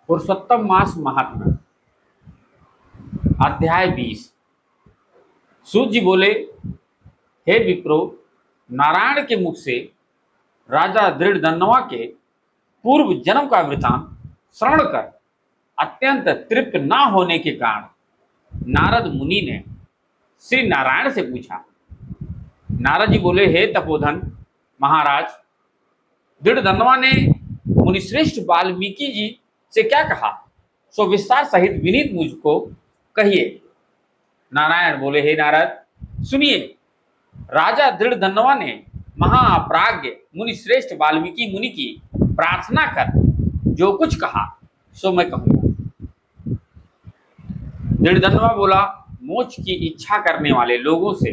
पुरुषोत्तम मास महात्मा अध्याय 20। सूत जी बोले, हे विप्रो, नारायण के मुख से राजा दृढ़धनवा के पूर्व जन्म का वृतांत श्रवण कर अत्यंत तृप्त न होने के कारण नारद मुनि ने श्री नारायण से पूछा। नारद जी बोले, हे तपोधन महाराज, दृढ़धनवा ने मुनिश्रेष्ठ वाल्मीकि जी से क्या कहा, सो विस्तार सहित विनीत मुझको कहिए। नारायण बोले, हे नारद, सुनिए। राजा दृढ़धनवा ने महाप्राज्ञ मुनि श्रेष्ठ वाल्मीकि मुनि की प्रार्थना कर जो कुछ कहा सो मैं कहूंगा। दृढ़धनवा बोला, मोक्ष की इच्छा करने वाले लोगों से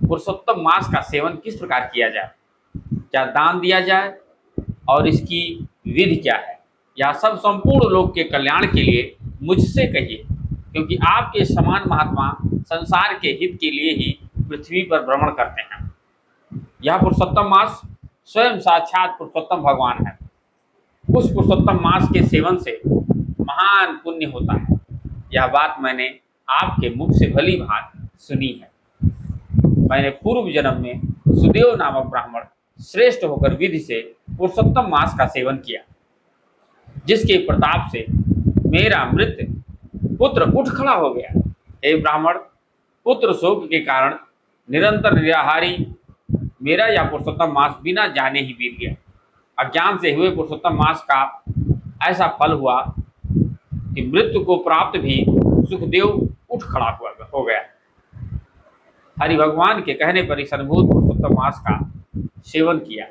पुरुषोत्तम मास का सेवन किस प्रकार किया जाए, क्या दान दिया जाए और इसकी विधि क्या है, यह सब संपूर्ण लोक के कल्याण के लिए मुझसे कहिए, क्योंकि आपके समान महात्मा संसार के हित के लिए ही पृथ्वी पर भ्रमण करते हैं। यह पुरुषोत्तम मास स्वयं साक्षात पुरुषोत्तम भगवान है। उस पुरुषोत्तम मास के सेवन से महान पुण्य होता है। यह बात मैंने आपके मुख से भली भांति सुनी है। मैंने पूर्व जन्म में सुदेव नामक ब्राह्मण श्रेष्ठ होकर विधि से पुरुषोत्तम मास का सेवन किया, जिसके प्रताप से मेरा मृत पुत्र उठ खड़ा हो गया। हे ब्राह्मण, पुत्र शोक के कारण निरंतर निराहारी मेरा यह पुरुषोत्तम मास बिना जाने ही बीत गया। अज्ञान से हुए पुरुषोत्तम मास का ऐसा फल हुआ कि मृत्यु को प्राप्त भी सुखदेव उठ खड़ा हो गया। हरि भगवान के कहने पर इस अनुभूत पुरुषोत्तम मास का सेवन किया।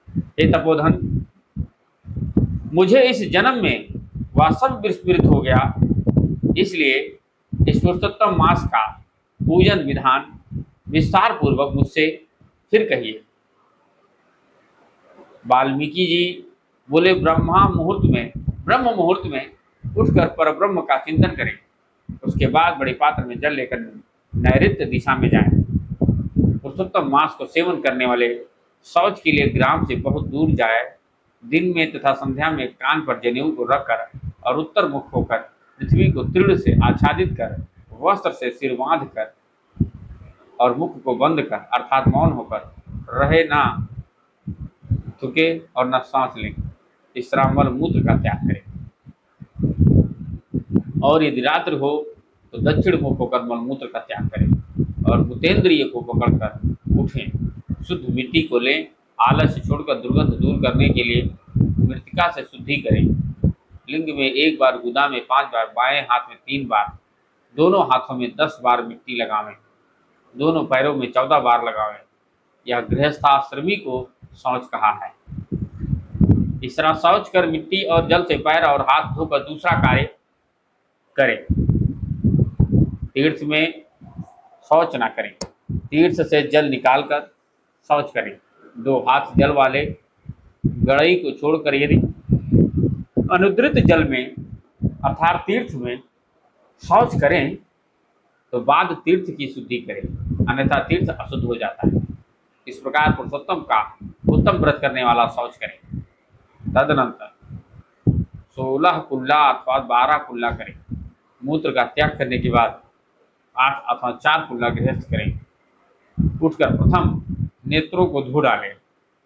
हे तपोधन, मुझे इस जन्म में वह सब विस्मृत हो गया, इसलिए इस पुरुषोत्तम मास का पूजन विधान विस्तार पूर्वक मुझसे फिर कहिए। वाल्मीकि जी बोले, ब्रह्म मुहूर्त में उठकर परब्रह्म का चिंतन करें, उसके बाद बड़े पात्र में जल लेकर नैऋत्य दिशा में जाएं। पुरुषोत्तम मास को सेवन करने वाले शौच के लिए ग्राम से बहुत दूर जाए। दिन में तथा संध्या में कान पर जनेऊ को रखकर और उत्तर मुख होकर पृथ्वी को तृण से आच्छादित कर वस्त्र से सिर बांध कर और मुख को बंद कर अर्थात मौन होकर रहे, ना थूके और न सांस लें। इस तरह मल मूत्र का त्याग करें और यदि रात्रि हो तो दक्षिण मुख होकर मलमूत्र का त्याग करें और भूतेंद्रिय को पकड़कर उठें। शुद्ध मिट्टी को लें। आलस्य छोड़कर दुर्गंध दूर करने के लिए मृतिका से शुद्धि करें। लिंग में 1 बार, गुदा में 5 बार, बाएं हाथ में 3 बार, दोनों हाथों में 10 बार मिट्टी लगावें, दोनों पैरों में 14 बार लगावें। यह गृहस्थाश्रमी को शौच कहा है। इस तरह शौच कर मिट्टी और जल से पैर और हाथ धोकर दूसरा कार्य करें। तीर्थ में शौच ना करें। तीर्थ से जल निकालकर शौच करें। 2 हाथ जल वाले गड़ई को छोड़कर यदि अनुद्रित जल में अर्थात तीर्थ में शौच करें तो बाद तीर्थ की शुद्धि करें, अन्यथा तीर्थ अशुद्ध हो जाता है। इस प्रकार पुरुषोत्तम का उत्तम व्रत करने वाला शौच करें। तदनंतर 16 कुल्ला अथवा 12 कुल्ला करें। मूत्र का त्याग करने के बाद 8 अथवा 4 कुल्ला गृहस्थ करें। उठकर प्रथम नेत्रों को धो डालें,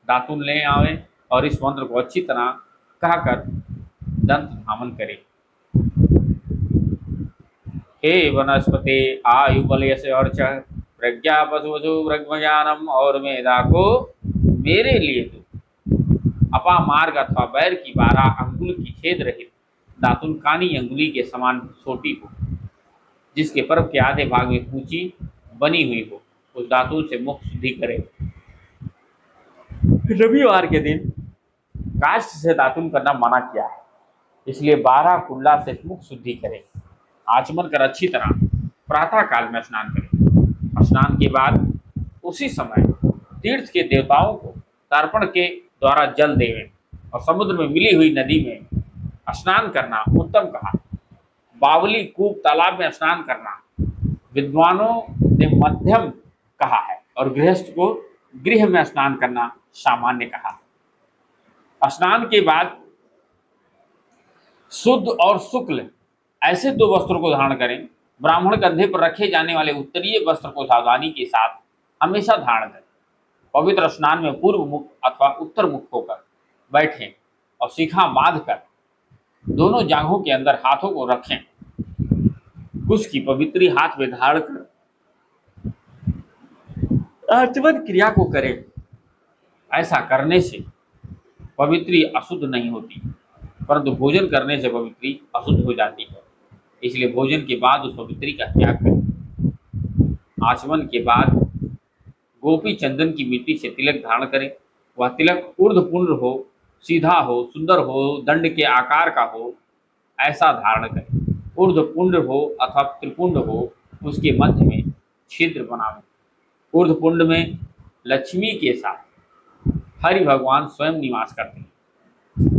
दातुन ले आवें और इस मंत्र को अच्छी तरह कहकर दंत धामन करें। हे वनस्पति आयु बलयस अर्च प्रज्ञा पशुवसु ब्रह्मज्ञानम और मेधा को मेरे लिए दो। अपामार्ग अथवा बैर की 12 अंगुल की छेद रहित दातुन कानी अंगुली के समान छोटी हो, जिसके पर्व के आधे भाग में कूची बनी हुई हो, उस दातुन से मुख शुद्धि करें। रविवार के दिन काष्ठ से दातुन करना मना किया है, इसलिए 12 कुल्ला से मुख शुद्धि करें। आचमन कर अच्छी तरह प्रातः काल में स्नान करें। स्नान के बाद उसी समय तीर्थ के देवताओं को तर्पण के द्वारा जल देवें और समुद्र में मिली हुई नदी में स्नान करना उत्तम कहा। बावली, कूप, तालाब में स्नान करना विद्वानों ने मध्यम कहा है और गृहस्थ को गृह में स्नान करना सामान्य कहा। स्नान के बाद शुद्ध और शुक्ल ऐसे दो वस्त्रों को धारण करें। ब्राह्मण कंधे पर रखे जाने वाले उत्तरीय वस्त्र को सावधानी के साथ हमेशा धारण करें। पवित्र स्नान में पूर्व मुख अथवा उत्तर मुख होकर बैठें और शिखा बांध कर दोनों जांघों के अंदर हाथों को रखें। कुश की पवित्री हाथ में धारण कर आचमन क्रिया को करें। ऐसा करने से पवित्री अशुद्ध नहीं होती, परंतु भोजन करने से पवित्री अशुद्ध हो जाती है। इसलिए भोजन के बाद उस पवित्री का त्याग करें। आचमन के बाद गोपी चंदन की मिट्टी से तिलक धारण करें। वह तिलक ऊर्ध्वपुंड हो, सीधा हो, सुंदर हो, दंड के आकार का हो, ऐसा धारण करें। ऊर्ध्वपुंड हो अथवा त्रिपुंड हो, उसके मध्य में छिद्र बनावें। ऊर्ध्वपुंड में लक्ष्मी के साथ हरि भगवान स्वयं निवास करते हैं।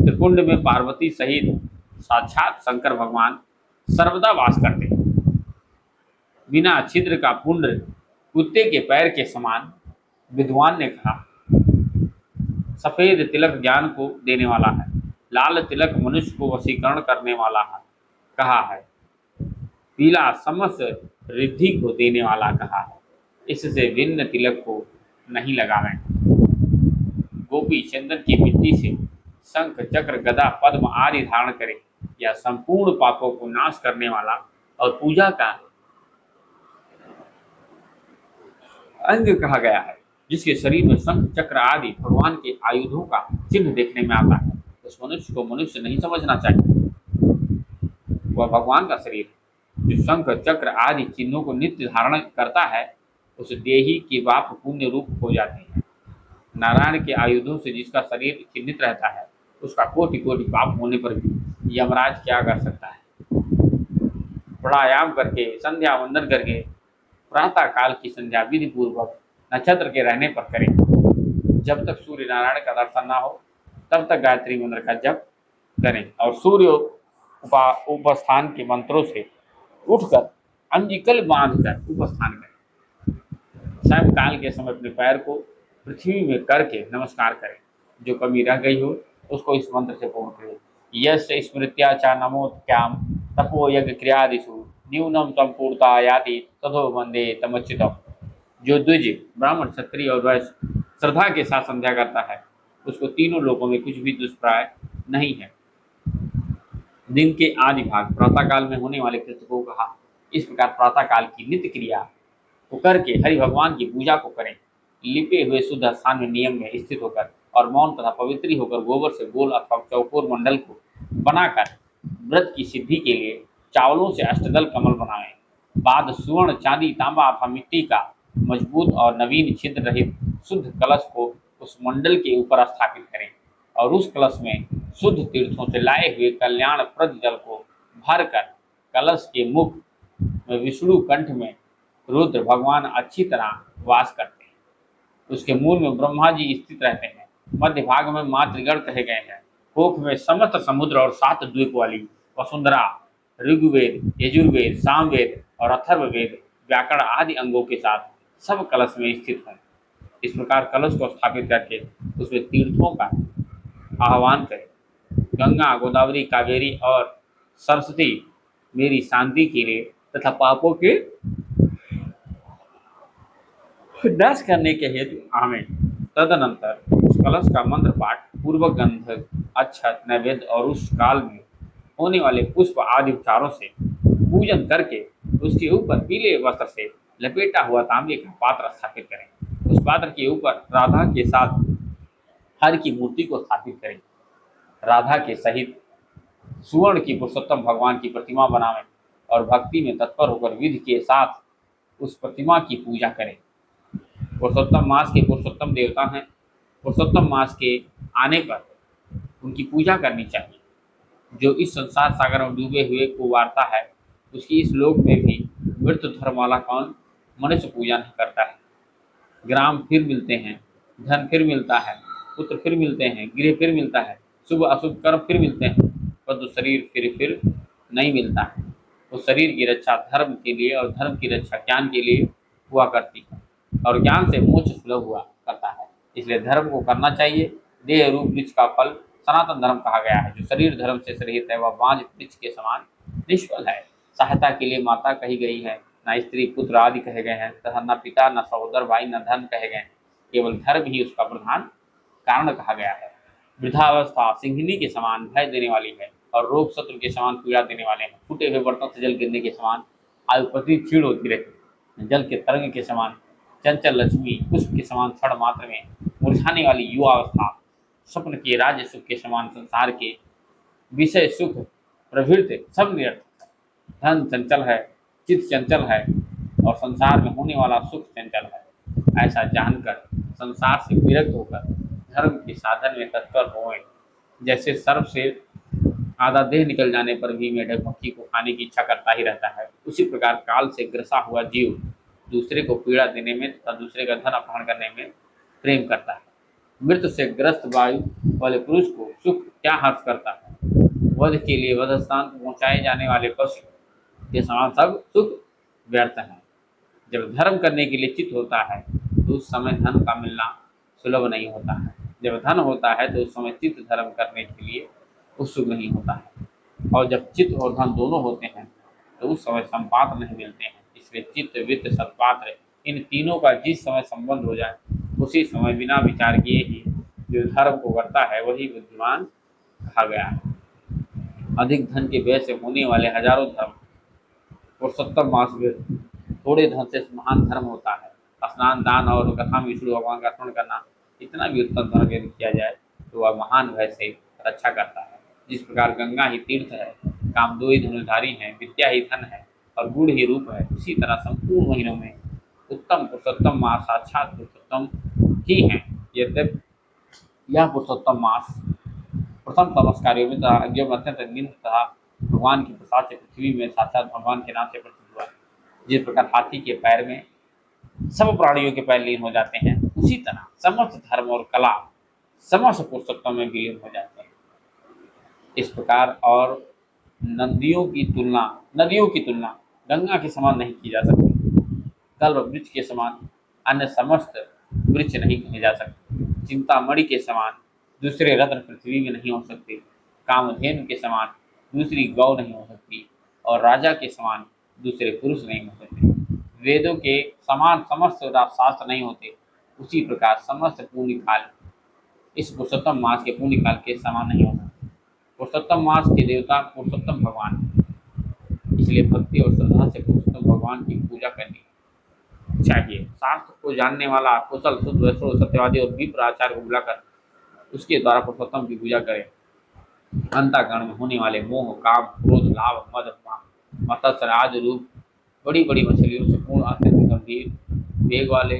त्रिपुंड में पार्वती सहित साक्षात शंकर भगवान सर्वदा वास करते हैं। बिना छिद्र का पुंड कुत्ते के पैर के समान, विद्वान ने कहा। सफेद तिलक ज्ञान को देने वाला है, लाल तिलक मनुष्य को वशीकरण करने वाला है कहा है, पीला समस्त रिद्धि को देने वाला कहा है। इससे भिन्न तिलक को नहीं लगावें। गोपी चंदन की मिट्टी से शंख, चक्र, गदा, पद्म आदि धारण करें। यह संपूर्ण पापों को नाश करने वाला और पूजा का अंग कहा गया है। जिसके शरीर में शंख, चक्र आदि भगवान के आयुधों का चिन्ह देखने में आता है, उस मनुष्य को मनुष्य नहीं समझना चाहिए। वह भगवान का शरीर है। जो शंख, चक्र आदि चिन्हों को नित्य धारण करता है, उस देही के पाप पुण्य रूप हो जाते हैं। नारायण के आयुधों से जिसका शरीर चिन्हित रहता है, उसका कोटि कोटि पाप होने पर भी यमराज क्या कर सकता है। प्राणायाम करके, संध्या वंदन करके, प्रातः काल की संध्या विधि पूर्वक नक्षत्र के रहने पर करें। जब तक सूर्य नारायण का दर्शन ना हो, तब तक गायत्री मंत्र का जप करें और सूर्य उपस्थान के मंत्रों से उठकर अंजिकल बांधकर उपस्थान करें। सायंकाल के समय अपने पैर को पृथ्वी में करके नमस्कार करें। जो कमी रह गई हो उसको इस मंत्र से पूर्ण करें। यश स्मृत्या च नमोत्याम तपो यज्ञ क्रियादिषु न्यूनम तम पूर्ता याति तथो वंदे तमच्युतम। जो द्विज ब्राह्मण, क्षत्रिय और वैश्य श्रद्धा के साथ संध्या करता है, उसको तीनों लोकों में कुछ भी दुष्प्राय नहीं है। दिन के आदि भाग प्रातःकाल में होने वाले कृत्य को कहा। इस प्रकार प्रातःकाल की नित्य क्रिया को करके हरि भगवान की पूजा को करें। लिपे हुए शुद्ध स्थान में नियम में स्थित होकर और मौन तथा पवित्री होकर गोबर से गोल अथवा चौकोर मंडल को बनाकर व्रत की सिद्धि के लिए चावलों से अष्टदल कमल बनाएं। बाद स्वर्ण, चांदी, तांबा अथवा मिट्टी का मजबूत और नवीन छिद्र रहित शुद्ध कलश को उस मंडल के ऊपर स्थापित करें और उस कलश में शुद्ध तीर्थों से लाए हुए कल्याणप्रद जल को भरकर कलश के मुख में विष्णु कंठ में रुद्र भगवान अच्छी तरह वास करते हैं। उसके मूल में ब्रह्मा जी स्थित रहते हैं। मध्य भाग में मातृगण कहे गए हैं। कोख में समस्त समुद्र और 7 द्वीप वाली वसुंधरा, ऋग्वेद, यजुर्वेद, सामवेद और अथर्ववेद व्याकरण आदि अंगों के साथ सब कलश में स्थित हैं। इस प्रकार कलश को स्थापित करके उसमें तीर्थों का आह्वान करें। गंगा, गोदावरी, कावेरी और सरस्वती मेरी शांति के लिए तथा पापों के नाश करने के हेतु आमें। तदनंतर उस कलश का मंत्र पाठ पूर्वक गंध, अक्षत, नैवेद्य और उस काल में होने वाले पुष्प आदि उपचारों से पूजन करके उसके ऊपर पीले वस्त्र से लपेटा हुआ तांबे का पात्र स्थापित करें। उस पात्र के ऊपर राधा के साथ हर की मूर्ति को स्थापित करें। राधा के सहित सुवर्ण की पुरुषोत्तम भगवान की प्रतिमा बनावें और भक्ति में तत्पर होकर विधि के साथ उस प्रतिमा की पूजा करें। पुरुषोत्तम मास के पुरुषोत्तम देवता हैं। पुरुषोत्तम मास के आने पर उनकी पूजा करनी चाहिए। जो इस संसार सागर में डूबे हुए को वारता है, उसकी इस लोक में भी मृत्यु धर्म वाला कौन मनुष्य पूजा नहीं करता है। ग्राम फिर मिलते हैं, धन फिर मिलता है, पुत्र फिर मिलते हैं, गृह फिर मिलता है, शुभ अशुभ कर्म फिर मिलते हैं, परंतु शरीर फिर नहीं मिलता है। उस शरीर की रक्षा धर्म के लिए और धर्म की रक्षा ज्ञान के लिए हुआ करती है और ज्ञान से मोक्ष सुलभ हुआ करता है। इसलिए धर्म को करना चाहिए। देह रूप वृक्ष का फल सनातन धर्म कहा गया है। जो शरीर धर्म से रहित है वह बांझ वृक्ष के समान निष्फल है। सहायता के लिए माता कही गई है, न स्त्री पुत्र आदि कहे गए हैं, तथा न पिता न सहोदर भाई न धन कहे गए हैं। केवल धर्म ही उसका प्रधान कारण कहा गया है। वृद्धावस्था सिंहिनी के समान भय देने वाली है और रोग शत्रु के समान पीड़ा देने वाले हैं। फूटे हुए बर्तन से जल गिरने के समान आयु प्रति क्षीण होती रहती है। जल के तरंग के समान चंचल लक्ष्मी, पुष्प के समान क्षण मात्र में मुरझाने वाली युवावस्था, स्वप्न के राज्य सुख के समान संसार के विषय सुख प्रवृत्ति सब निरर्थक है। धन चंचल है, चित्त चंचल है और संसार में होने वाला सुख चंचल है। ऐसा जानकर संसार से विरक्त होकर धर्म के साधन में तत्पर होएं। जैसे सर्प से आधा देह निकल जाने पर भी मेढक मक्खी को खाने की इच्छा करता ही रहता है, उसी प्रकार काल से ग्रसा हुआ जीव दूसरे को पीड़ा देने में तथा दूसरे का धन अपहरण करने में प्रेम करता है। मृत्यु से ग्रस्त वायु वाले पुरुष को सुख क्या हर्ष करता है। वध के लिए वध स्थान को पहुंचाए जाने वाले पशु के समान सब सुख व्यर्थ है। जब धर्म करने के लिए चित्त होता है तो उस समय धन का मिलना सुलभ नहीं होता है। जब धन होता है तो उस समय चित्त धर्म करने के लिए उत्सुक नहीं होता है। और जब चित्त और धन दोनों होते हैं तो उस समय संपात नहीं मिलते हैं। इसलिए चित्त वित्त सत्पात्र इन तीनों का जिस समय संबंध हो जाए उसी समय बिना विचार किए ही जो धर्म को करता है वही बुद्धिमान कहा गया है। अधिक धन के व्यय से होने वाले हजारों धर्म पुरुषोत्तम मास में थोड़े धन से महान धर्म होता है। स्नान दान और कथा में विष्णु भगवान का स्मरण करना इतना भी उत्तम धर्म यदि किया जाए तो वह महान भय से रक्षा करता है। जिस प्रकार गंगा ही तीर्थ है, कामदो ही धनुधारी है, विद्या ही धन है और गुण ही रूप है, उसी तरह संपूर्ण महीनों में उत्तम पुरुषोत्तम मास साक्षात पुरुषोत्तम ही है। यद्यपि यह पुरुषोत्तम मास प्रथम तमस्कार्यों में तथा अज्ञों में अत्यंत निम्न तथा भगवान के प्रसाद से पृथ्वी में साक्षात भगवान के नाम से प्रसिद्ध हुआ है। जिस प्रकार हाथी के पैर में सब प्राणियों के पैर लीन हो जाते हैं, उसी तरह समस्त धर्म और कला समस्त पुरुषोत्तम में विलीन हो जाते हैं। इस प्रकार और नदियों की तुलना गंगा के समान नहीं की जा सकती। कल्प वृक्ष के समान अन्य समस्त वृक्ष नहीं कहे जा सकते। चिंतामणि के समान दूसरे रत्न पृथ्वी में नहीं हो सकते। कामधेनु के समान दूसरी गौ नहीं हो सकती और राजा के समान दूसरे पुरुष नहीं हो सकते। वेदों के समान समस्त शास्त्र नहीं होते, उसी प्रकार समस्त पुण्य काल इस पुरुषोत्तम मास के पुण्य काल के समान नहीं हो सकते। पुरुषोत्तम मास के देवता पुरुषोत्तम भगवान, इसलिए भक्ति और श्रद्धा से पुरुषोत्तम भगवान की पूजा करनी चाहिए। शास्त्र को जानने वाला कुशल शुद्ध वैष्णव सत्यवादी और विप्र आचार्य को बुलाकर उसके द्वारा पुरुषोत्तम की पूजा करें। अंतःकरण में होने वाले मोह, काम, क्रोध, लाभ, मद, मत्सर आदि रूप बड़ी बड़ी मछलियों से पूर्ण अत्यंत गंभीर वेग वाले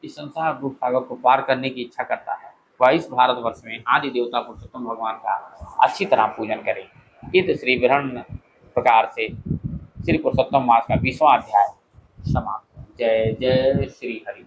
इस संसार रूप सागर को पार करने की इच्छा करता है, वह इस भारतवर्ष में आदि देवता पुरुषोत्तम भगवान का अच्छी तरह पूजन करे। इस श्री विवरण प्रकार से श्री पुरुषोत्तम मास का 20वां अध्याय समाप्त। जय जय श्री हरि।